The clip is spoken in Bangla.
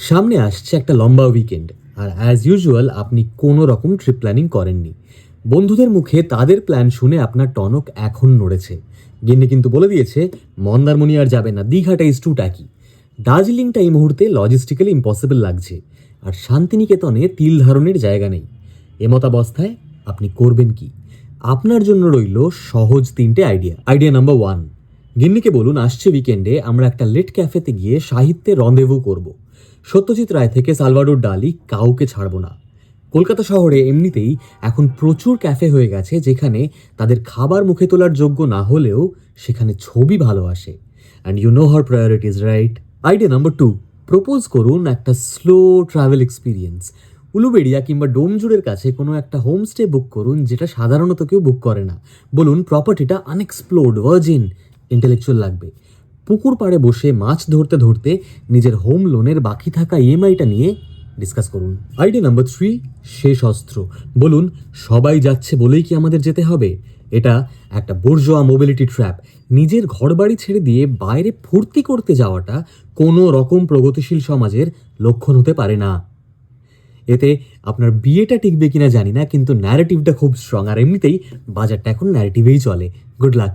সামনে আসছে একটা লম্বা উইকেন্ড, আর অ্যাজ ইউজুয়াল আপনি কোনো রকম ট্রিপ প্ল্যানিং করেননি। বন্ধুদের মুখে তাদের প্ল্যান শুনে আপনার টনক এখন নড়েছে। গিন্নি কিন্তু বলে দিয়েছে মন্দারমণি আর যাবে না, দীঘাটা ইজ টু ট্যাকি। দার্জিলিংটা এই মুহূর্তে লজিস্টিক্যালি ইম্পসিবল লাগছে, আর শান্তিনিকেতনে তিল ধারণের জায়গা নেই। এমতাবস্থায় আপনি করবেন কি? আপনার জন্য রইল সহজ তিনটে আইডিয়া। আইডিয়া নাম্বার ওয়ান, গিন্নিকে বলুন আসছে উইকেন্ডে আমরা একটা লেট ক্যাফেতে গিয়ে সাহিত্যে রন্ধেভু করব। সত্যজিৎ রায় থেকে সালভাডোর ডালি কাউকে ছাড়বো না। কলকাতা শহরে এমনিতেই এখন প্রচুর ক্যাফে হয়ে গেছে যেখানে তাদের খাবার মুখে তোলার যোগ্য না হলেও সেখানে ছবি ভালো আসে। And you know her priorities, right? Idea number two, propose করুন একটা স্লো ট্রাভেল এক্সপিরিয়েন্স। উলুবেড়িয়া কিংবা ডোমজুড়ের কাছে কোনো একটা হোমস্টে বুক করুন যেটা সাধারণত কেউ বুক করে না। বলুন প্রপার্টিটা আনএক্সপ্লোর্ড, ভার্জিন, ইন্টেলেকচুয়াল লাগবে। পুকুর পাড়ে বসে মাছ ধরতে ধরতে নিজের হোম লোনের বাকি থাকা ইএমআইটা নিয়ে ডিসকাস করুন। আইডিয়া নাম্বার থ্রি, শেষ অস্ত্র। বলুন সবাই যাচ্ছে বলেই কি আমাদের যেতে হবে? এটা একটা বোর্জোয়া মোবিলিটি ট্র্যাপ। নিজের ঘরবাড়ি ছেড়ে দিয়ে বাইরে ফুর্তি করতে যাওয়াটা কোনো রকম প্রগতিশীল সমাজের লক্ষণ হতে পারে না। এতে আপনার বিয়েটা টিকবে কিনা জানি না, কিন্তু ন্যারেটিভটা খুব স্ট্রং, আর এমনিতেই বাজারটা এখন ন্যারেটিভেই চলে। Good luck.